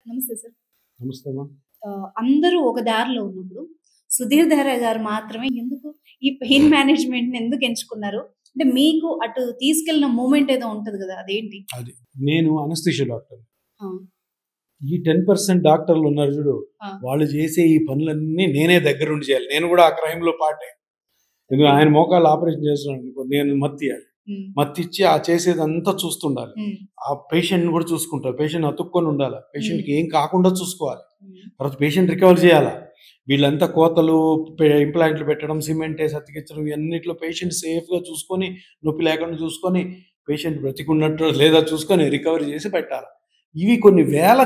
నమస్తే సార్. నమస్తే అమ్మా. అందరూ ఒక దారిలో ఉన్నప్పుడు, సుధీర్ ధార గారు మాత్రమే ఎందుకు ఈ పెయిన్ మేనేజ్‌మెంట్‌ని ఎందుకు ఎంచుకున్నారు? అంటే మీకు అటు తీసుకెళ్ళిన మూమెంట్ ఏదో ఉంటది గదా! అదేంటి? అది నేను అనస్థీషియా డాక్టర్. ఆ! ఈ 10% డాక్టర్లు ఉన్నారు చూడు, ఆ! వాళ్ళు చేసే ఈ పనులన్నీ నేనే దగ్గరుండి చేయాలి. నేను కూడా ఆ క్రైమ్‌లో పార్టే. ఎందుకంటే ఆయన మోకాళ్ళు ఆపరేషన్ చేస్తున్నాడు అనుకో, నేను మత్తియాలి. హ్మ్. మత్తిచ్చి ఆ చేసేదంతా చూస్తుండాలి. హ్మ్. ఆ పేషెంట్‌ని కూడా చూసుకుంటారు. పేషెంట్ అతుక్కొని ఉండాలి. పేషెంట్‌కి ఏం కాకుండా చూసుకోవాలి. హ్మ్. తర్వాత పేషెంట్ రికవర్ చేయాలా. వీళ్ళంతా కోతలు, ఇంప్లాంట్లు పెట్టడం, సిమెంట్ ఏసి అతికించడం ఇవన్నిట్లో పేషెంట్ సేఫ్‌గా చూసుకొని, నొప్పి లేకుండా చూసుకొని, పేషెంట్ బ్రతికున్నట్టు లేదా చూసుకొని రికవరీ చేసి పెట్టాలి. ఇవి కొన్ని వేల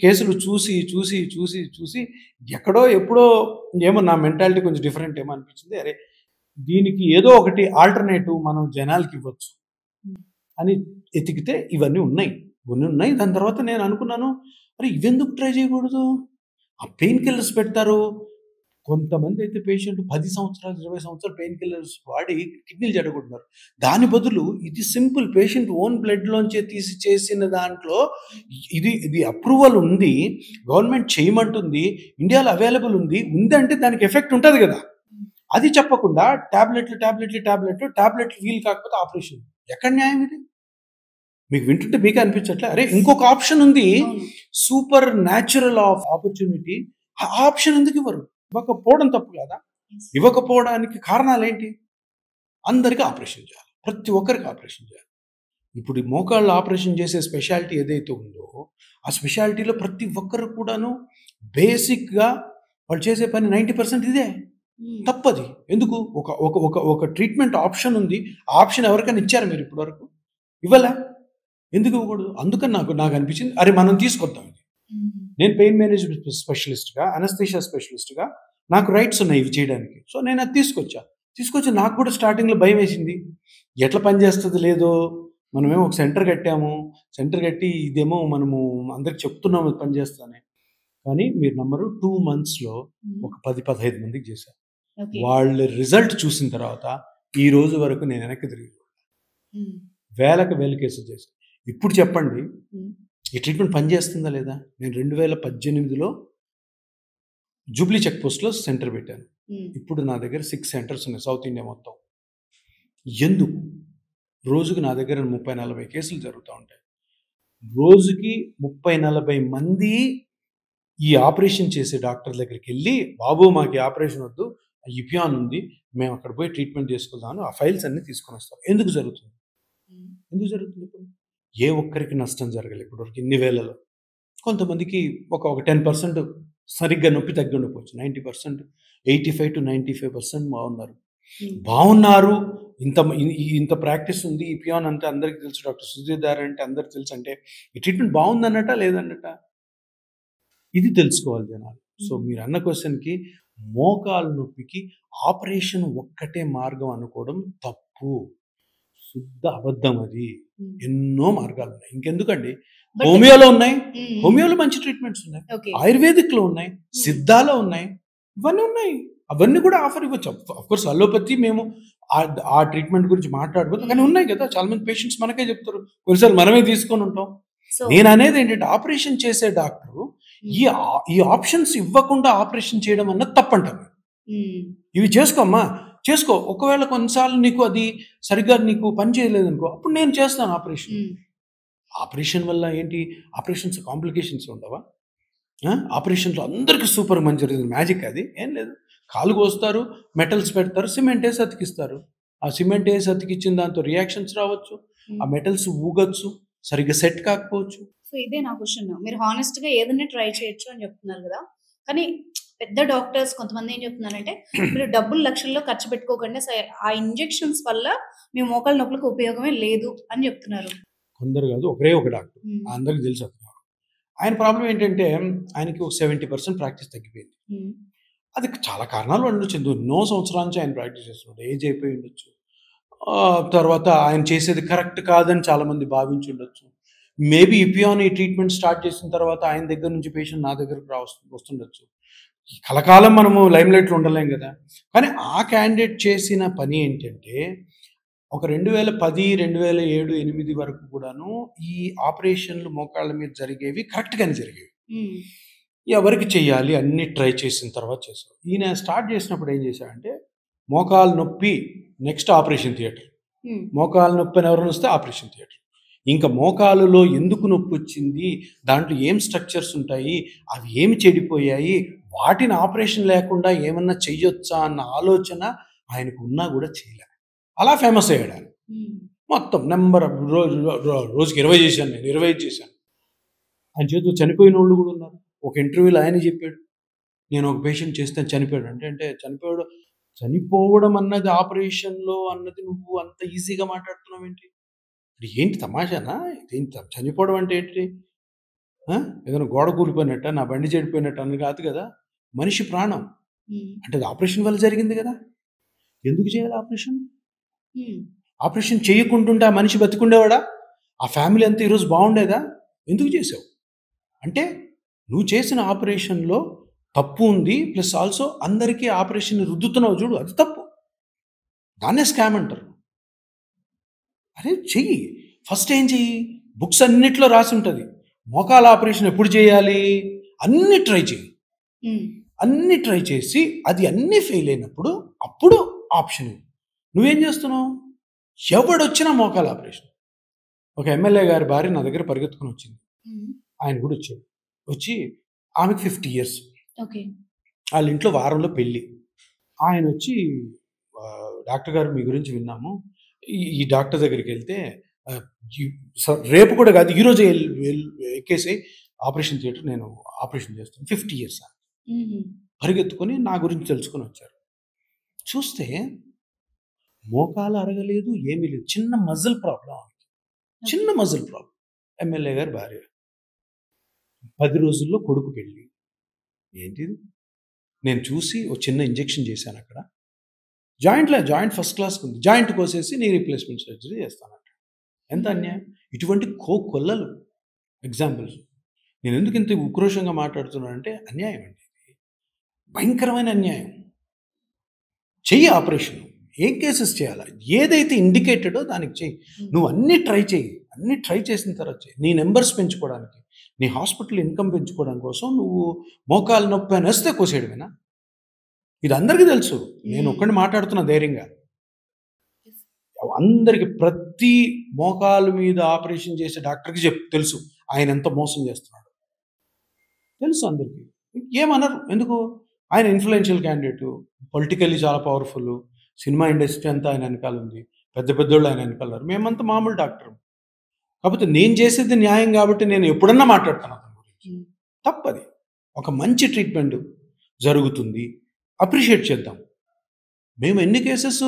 కేసులు చూసి ఎక్కడో ఎప్పుడో ఏమో నా మెంటాలిటీ కొంచెం డిఫరెంట్ ఏమో అనిపించింది. అరే! దీనికి ఏదో ఒకటి ఆల్టర్‌నేటివ్ మనం జనాలకి ఇవ్వచ్చు హ్మ్. అని ఎతికితే ఇవన్నీ ఉన్నాయి. ఇవన్నీ ఉన్నాయి. దాని తర్వాత నేను అనుకున్నాను, అరే! ఇవెందుకు ట్రై చేయకూడదు? ఆ పెయిన్ కిల్లర్స్ పెడతారు. కొంతమంది అయితే పేషెంట్ 10 సంవత్సరాలు, 20 సంవత్సరాలు పెయిన్ కిల్లర్స్ వాడి కిడ్నీలు చెడగొడుతున్నారు. దాని బదులు ఇది సింపుల్ పేషెంట్ ఓన్ బ్లడ్‌లోంచే తీసి చేసిన దాంట్లో ఇది అప్రూవల్ ఉంది. గవర్నమెంట్ చేయమంటుంది. ఇండియాలో అవైలబుల్ ఉంది. ఉందంటే దానికి ఎఫెక్ట్ ఉంటది గదా! హ్మ్. అది చెప్పకుండా టాబ్లెట్లు వీలు కాకపోతే ఆపరేషన్. ఎక్కడ న్యాయం ఇది? మీకు వింటుంటే మీకే అనిపించట్లే? అరే! ఇంకొక ఆప్షన్ ఉంది. అవును. Super natural opportunity. ఆ ఆప్షన్ ఎందుకు ఇవ్వరు? ఇవ్వకపోవడం తప్పు కాదా? యెస్. ఇవ్వకపోవడానికి కారణాలేంటి? అందరికి ఆపరేషన్ చేయాలి. ప్రతి ఒక్కరికి ఆపరేషన్ చేయాలి. ఇప్పుడు ఈ మోకాళ్ళ ఆపరేషన్ చేసే స్పెషాలిటీ ఏదైతే ఉందో, ఆ స్పెషాలిటీలో ప్రతి ఒక్కరు కూడాను బేసిక్‌గా వాళ్ళు చేసే పని 90% ఇదే. హ్మ్. తప్పది. ఎందుకు? ఒక ఒక ఒక ఒక ట్రీట్మెంట్ ఆప్షన్ ఉంది. ఆ ఆప్షన్ ఎవరికైనా ఇచ్చారా మీరు ఇప్పటి వరకు? ఇవ్వలా? ఎందుకు ఇవ్వకూడదు? అందుకని నాకనిపించింది. అరే! మనం తీసుకొద్దాం ఇది. హ్మ్. నేను పెయిన్ మేనేజ్‌మెంట్ స్పెషలిస్ట్‌గా, అనస్థీషియా స్పెషలిస్ట్‌గా నాకు రైట్స్ ఉన్నాయి ఇవి చేయడానికి. సో, నేను అది తీసుకొచ్చా. తీసుకొచ్చి నాకు కూడా స్టార్టింగ్‌లో భయమేసింది. ఎట్లా పనిచేస్తదో లేదో, మనమేమో ఒక సెంటర్ కట్టాము. సెంటర్ కట్టి ఇదేమో మనము అందరికి చెప్తున్నాము ఇది పనిచేస్తదని. కానీ మీరు నమ్మరు 2 మంత్స్‌లో హ్మ్. ఒక 10, 15 మందికి చేశా. ఓకే. వాళ్ళ రిజల్ట్ చూసిన తర్వాత ఈ రోజు వరకు నేను వెనక్కి తిరిగి హ్మ్. వేలకు వేల కేసులు చేశా. ఇప్పుడు చెప్పండి హ్మ్. ఈ ట్రీట్మెంట్ పనిచేస్తుందా లేదా? నేను 2018లో జూబ్లీ చెక్ పోస్ట్‌లో సెంటర్ పెట్టాను. హ్మ్. ఇప్పుడు నా దగ్గర 6 సెంటర్స్ ఉన్నాయి సౌత్ ఇండియా మొత్తం. ఎందుకు? రోజుకి నా దగ్గర 30, 40 కేసులు జరుగుతా ఉంటాయి. రోజుకి 30, 40 మంది ఈ ఆపరేషన్ చేసే డాక్టర్ దగ్గరికెళ్ళి, "బాబు మాకు ఈ ఆపరేషన్ వద్దు. ఇపియాన్ ఉంది. మేము అక్కడ పోయి ట్రీట్మెంట్ చేసుకుందాం" అని ఆ ఫైల్స్ అన్నీ తీసుకొనొస్తారు. ఎందుకు జరుగుతుంది? హ్మ్. ఎందుకు జరుగుతుంది ఇప్పుడు? ఏ ఒక్కరికి నష్టం జరగలే ఇప్పటివరకు ఇన్ని వేలలో. కొంతమందికి ఒక 10% సరిగ్గా నొప్పి తగ్గి ఉండకపోవచ్చు. 90% 85-95% బాగున్నారు. హ్మ్. బావున్నారు. ఇంత ప్రాక్టీస్ ఉంది. ఈ పియాన్ అంటే అందరికి తెలుసు. డాక్టర్ సుధీర్ దార్ అంటే అందరికి తెలుసు అంటే, ఈ ట్రీట్మెంట్ బావుందన్నట్టా? లేదన్నట్టా? ఇది తెలుసుకోవాలి జనాలు. సో, హ్మ్. మీరన్న క్వెషన్‌కి మోకాలు నొప్పికి ఆపరేషన్ ఒక్కటే మార్గం అనుకోవడం తప్పు. శుద్ధ అబద్ధం అది. హ్మ్. ఎన్నో మార్గాలున్నాయి. ఇంకెందుకండి బట్ హోమియోలో ఉన్నాయి. హ్మ్. హ్మ్. హోమియోలో మంచి ట్రీట్మెంట్స్ ఉన్నాయి. ఓకే. ఆయుర్వేదిక్‌లో ఉన్నాయి. హ్మ్. సిద్ధాలో ఉన్నాయి. ఇవన్నీ ఉన్నాయి. అవన్నీ కూడా ఆఫర్ ఇవ్వచ్చు. ఆఫ్‌కోర్స్ అలోపతి మేము ఆ ట్రీట్మెంట్ గురించి మాట్లాడుకోవద్దు. కానీ హ్మ్. ఉన్నాయి కదా! చాలా మంది పేషెంట్స్ మనకే చెప్తారు. కొన్నిసార్లు మనమే తీసుకొని ఉంటాం. సో నేననేది ఏంటంటే ఆపరేషన్ చేసే డాక్టరు హ్మ్. ఈ ఆప్షన్స్ ఇవ్వకుండా ఆపరేషన్ చేయడం అన్నది తప్పంటాను. హ్మ్. ఇవి చేసుకోమ్మా, చేసుకో. ఒకవేళ కొన్నిసార్లు నీకు అది సరిగ్గా నీకు పని చేయలేదనుకో, అప్పుడు నేను చేస్తాను ఆపరేషన్. హ్మ్. ఆపరేషన్ వల్ల ఏంటి? ఆపరేషన్స్ కాంప్లికేషన్స్ ఉండవా? ఆ! ఆపరేషన్‌లో అందరికి సూపర్ మంచి రిజల్ట్ మ్యాజిక్ అది. ఏం లేదు. కాలు కోస్తారు, మెటల్స్ పెడతారు, సిమెంట్ ఏసి అతికిస్తారు. ఆ సిమెంట్ ఏసి అతికిచ్చిన దాంతో రియాక్షన్స్ రావచ్చు. ఆ హ్మ్. మెటల్స్ ఊగొచ్చు. సరిగ్గా సెట్ కాకపోవచ్చు. సో, ఇదే నా క్వెషన్. మీరు హానెస్ట్‌గా ఏదైనా ట్రై చేయొచ్చు అని చెప్తున్నారు గదా! కానీ పెద్ద డాక్టర్స్ కొంతమంది ఏం చెప్తున్నారంటే, మీరు డబ్బులు లక్షల్లో ఖర్చు పెట్టుకోకండి. ఆ ఇంజెక్షన్స్ వల్ల మీ మోకాళ్ళ నొప్పులకు ఉపయోగమే లేదు అని చెప్తున్నారు. కొందరు కాదు ఒకే ఒక డాక్టర్. హ్మ్. అందరికి తెలుసు అతను. ఆయన ప్రాబ్లమ్ ఏంటంటే ఆయనకి ఒక 70% ప్రాక్టీస్ తగ్గిపోయింది. హ్మ్. అది చాలా కారణాలు ఉండొచ్చు. ఎన్నో సంవత్సరాల నుంచి ఆయన ప్రాక్టీస్ చేస్తున్నాడు. ఏజ్ అయిపోయి ఉండొచ్చు. తర్వాత ఆయన చేసేది కరెక్ట్ కాదని చాలామంది భావించుండొచ్చు. మేబీ ఇపియాన్ ఈ ట్రీట్మెంట్ స్టార్ట్ చేసిన తర్వాత ఆయన దగ్గర నుంచి పేషెంట్ నా దగ్గరకు వస్తుండొచ్చు. కలకాలం మనము లైమ్‌లైట్‌లో ఉండలేం గదా! కానీ ఆ క్యాండిడేట్ చేసిన పని ఏంటంటే, ఒక 2010, 2007, 8 వరకు కూడాను ఈ ఆపరేషన్‌లు మోకాళ్ళ మీద జరిగేవి కరెక్ట్‌గానే జరిగేవి. హ్మ్. ఎవరికి చెయ్యాలి అన్నీ ట్రై చేసిన తర్వాత చేసాం. ఈయన స్టార్ట్ చేసినప్పుడు ఏం చేశాడంటే, మోకాలు నొప్పి నెక్స్ట్ ఆపరేషన్ థియేటర్. హ్మ్. మోకాలు నొప్పి అని ఎవరైనా వస్తే ఆపరేషన్ థియేటర్. ఇంకా మోకాలులో ఎందుకు నొప్పొచ్చింది? దాంట్లో ఏం స్ట్రక్చర్స్ ఉంటాయి? అవి ఏమి చెడిపోయాయి? వాటిని ఆపరేషన్ లేకుండా ఏమన్నా చెయ్యొచ్చా అన్న ఆలోచన ఆయనకు ఉన్నా కూడా చేయలే. అలా ఫేమస్ అయ్యాడు ఆయన. హ్మ్. మొత్తం నెంబర్ రోజుకి 20 చేశాను నేను. 25 చేశాను. ఆయన చేతిలో చనిపోయినోళ్ళు కూడా ఉన్నారు. ఒక ఇంటర్వ్యూలో ఆయనే చెప్పాడు. నేను ఒక పేషెంట్ చేస్తే చనిపోయాడు. అంటే చనిపోయాడు. చనిపోవడం అన్నది ఆపరేషన్‌లో అన్నది నువ్వు అంత ఈజీగా మాట్లాడుతున్నావేంటి? ఇది ఏంటి తమాషానా? ఇదేంటి చనిపోవడం అంటే ఏంటి? ఆ! ఏదైనా గోడ కూలిపోయినట్టా? నా బండి చెడిపోయినట్టా అని కాదు కదా! మనిషి ప్రాణం. హ్మ్. అంటే అది ఆపరేషన్ వల్ల జరిగింది కదా! ఎందుకు చేయాలి ఆపరేషన్? హ్మ్. ఆపరేషన్ చేయకుంటుంటే ఆ మనిషి బతికుండేవాడా? ఆ ఫ్యామిలీ అంతా ఈరోజు బాగుండేదా? ఎందుకు చేసావు? అంటే నువ్వు చేసిన ఆపరేషన్‌లో తప్పు ఉంది. ప్లస్ ఆల్సో అందరికీ ఆపరేషన్‌ని రుద్దుతున్నావు చూడు అది తప్పు. దాన్నే స్కామ్ అంటారు. అరే చెయ్యి. ఫస్ట్ ఏం చెయ్యి? బుక్స్ అన్నిట్లో రాసుంటది. మోకాళ్ళ ఆపరేషన్ ఎప్పుడు చేయాలి? అన్నీ ట్రై చెయ్యి. హ్మ్. అన్నీ ట్రై చేసి అది అన్నీ ఫెయిల్ అయినప్పుడు అప్పుడు ఆప్షన్ ఇవ్వు. నువ్వేం చేస్తున్నావు? ఎవడొచ్చినా మోకాళ్ళ ఆపరేషన్. ఒక ఎమ్మెల్యే గారి భార్య నా దగ్గర పరిగెత్తుకొని వచ్చింది. హ్మ్. ఆయన కూడా వచ్చాడు. వచ్చి ఆమెకి 50 ఇయర్స్. ఓకే. వాళ్ళ ఇంట్లో వారంలో పెళ్లి. ఆయనొచ్చి డాక్టర్ గారు మీ గురించి విన్నాము. ఈ డాక్టర్ దగ్గరికెళ్తే ఆహ్, ఈ రేపు కూడా కాదు ఈరోజే ఎక్కేసేయి ఆపరేషన్ థియేటర్ నేను ఆపరేషన్ చేస్తాను. 50 ఇయర్స్ ఆమె. హుహు. పరిగెత్తుకొని నా గురించి తెలుసుకొని వచ్చారు. చూస్తే మోకాలు అరగలేదు, ఏమీ లేదు. చిన్న మజిల్ ప్రాబ్లమ్ ఆమెకి. చిన్న మజిల్ ప్రాబ్లమ్. ఎమ్మెల్యే గారి భార్య. 10 రోజుల్లో కొడుకు పెళ్లి. ఏంటిది? నేను చూసి ఓ చిన్న ఇంజెక్షన్ చేశానక్కడ. జాయింట్ ఫస్ట్ క్లాస్‌కుంది. జాయింట్ కోసేసి నీ రీప్లేస్‌మెంట్ సర్జరీ చేస్తానంట. ఎంత అన్యాయం! ఇటువంటి కోకొల్లలు ఎగ్జాంపుల్స్. నేనెందుకు ఇంత ఉక్రోషంగా మాట్లాడుతున్నానంటే అన్యాయం అండి ఇది. భయంకరమైన అన్యాయం. చెయ్యి ఆపరేషన్. ఏ కేసెస్ చేయాలా? ఏదైతే ఇండికేటెడో దానికి చెయ్యి. నువ్వు అన్నీ ట్రై చెయ్యి. అన్నీ ట్రై చేసిన తర్వాత చెయ్యి. నీ నంబర్స్ పెంచుకోవడానికి, నీ హాస్పిటల్ ఇన్‌కమ్ పెంచుకోవడం కోసం నువ్వు మోకాలు నొప్పి అనేస్తే కోసేయడమేనా? ఇది అందరికీ తెలుసు. నేను ఒక్కడిని మాట్లాడుతున్నా ధైర్యంగా. అందరికి ప్రతి మోకాలు మీద ఆపరేషన్ చేసే డాక్టర్‌కి తెలుసు. ఆయన ఎంత మోసం చేస్తున్నాడో. తెలుసు అందరికి. ఏమనరు. ఎందుకు? ఆయన ఇన్‌ఫ్లుయెన్షియల్ క్యాండిడేటు. పొలిటికల్లీ చాలా పవర్‌ఫుల్. సినిమా ఇండస్ట్రీ అంతా ఆయన వెనకాల ఉంది. పెద్ద పెద్దోళ్ళు ఆయన వెనకాల ఉన్నారు. మేమంతా మామూలు డాక్టర్‌లు. కాకపోతే నేను చేసేది న్యాయం కాబట్టి నేను ఎప్పుడన్నా మాట్లాడతాను అతని గురించి. హ్మ్. తప్పది. ఒక మంచి ట్రీట్మెంట్ జరుగుతుంది. అప్రిషియేట్ చేద్దాం. మేము ఎన్ని కేసెస్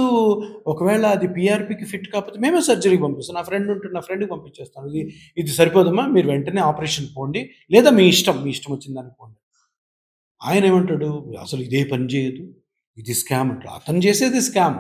ఒకవేళ అది పీఆర్‌పీకి ఫిట్ కాకపోతే మేమే సర్జరీకి పంపిస్తాం. నా ఫ్రెండ్ ఉంటాడు. నా ఫ్రెండ్‌కి పంపించేస్తాను. ఇది సరిపోదమ్మా మీరు వెంటనే ఆపరేషన్‌కి పోండి. లేదా మీ ఇష్టం. మీ ఇష్టం వచ్చిన దానికి పోండి. ఆయన ఏమంటాడు? అసలు ఇదే పని చేయదు. ఇది స్కామ్ అంటాడు. అతను చేసేది స్కామ్.